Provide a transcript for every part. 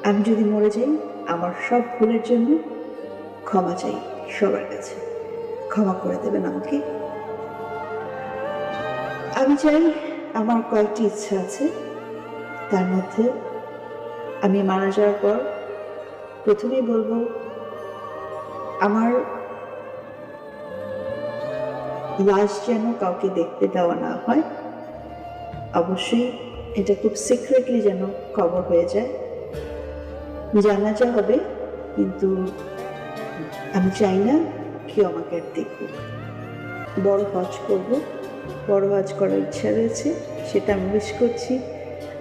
আমি যদি মরে যাই, আমার সব ভুলের জন্য ক্ষমা চাই সবার কাছে। ক্ষমা করে দেবেন আমাকে। আমি চাই, আমার কয়েকটি ইচ্ছা আছে, তার মধ্যে আমি মারা যাওয়ার পর প্রথমেই বলবো, আমার লাশ যেন কাউকে দেখতে দেওয়া না হয়। অবশ্যই এটা খুব সিক্রেটলি যেন কবর হয়ে যায়। জানাজা হবে, কিন্তু আমি চাই না কেউ আমাকে আর দেখুক। বড় হজ করব, বড় হজ করার ইচ্ছা রয়েছে, সেটা আমি উইশ করছি।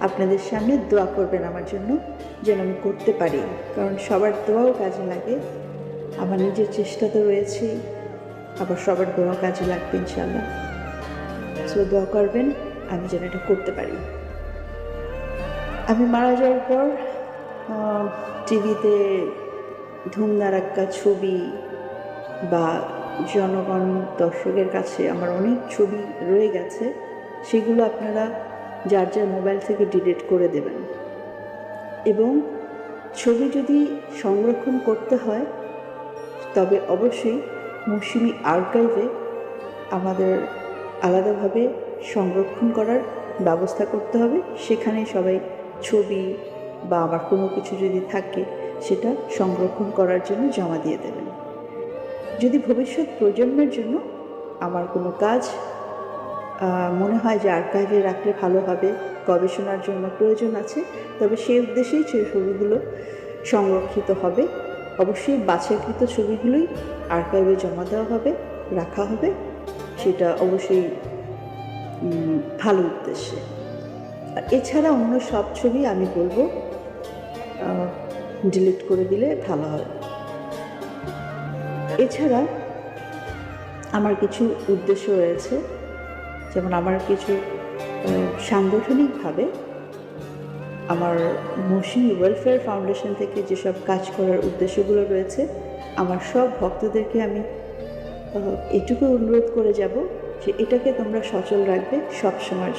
আপনাদের সামনে দোয়া করবেন আমার জন্য, যেন আমি করতে পারি, কারণ সবার দোয়াও কাজে লাগে। আমার নিজের চেষ্টা তো রয়েছেই, আবার সবার দোয়া কাজে লাগবে ইনশাল্লাহ। সো দোয়া করবেন আমি যেন এটা করতে পারি। আমি মারা যাওয়ার পর টিভিতে ধুমধারাক্কা ছবি বা জনগণ দর্শকের কাছে আমার অনেক ছবি রয়ে গেছে, সেগুলো আপনারা যার যার মোবাইল থেকে ডিলিট করে দেবেন। এবং ছবি যদি সংরক্ষণ করতে হয়, তবে অবশ্যই মৌসুমী আর্কাইভে আমাদের আলাদাভাবে সংরক্ষণ করার ব্যবস্থা করতে হবে। সেখানে সবাই ছবি বা আমার কোনো কিছু যদি থাকে, সেটা সংরক্ষণ করার জন্য জমা দিয়ে দেবেন। যদি ভবিষ্যৎ প্রজন্মের জন্য আমার কোনো কাজ মনে হয় যে আর্কাইভে রাখলে ভালো হবে, গবেষণার জন্য প্রয়োজন আছে, তবে সেই উদ্দেশ্যেই সেই ছবিগুলো সংরক্ষিত হবে। অবশ্যই বাছাইকৃত ছবিগুলোই আর্কাইভে জমা দেওয়া হবে, রাখা হবে, সেটা অবশ্যই ভালো উদ্দেশ্যে। এছাড়া অন্য সব ছবি আমি বলবো ডিলিট করে দিলে ভালো হয়। এছাড়া আমার কিছু উদ্দেশ্য রয়েছে, যেমন আমার কিছু সাংগঠনিকভাবে আমার মৌসুমী ওয়েলফেয়ার ফাউন্ডেশন থেকে যেসব কাজ করার উদ্দেশ্যগুলো রয়েছে, আমার সব ভক্তদেরকে আমি এটুকু অনুরোধ করে যাব যে এটাকে তোমরা সচল রাখবে সব সময়ের জন্য।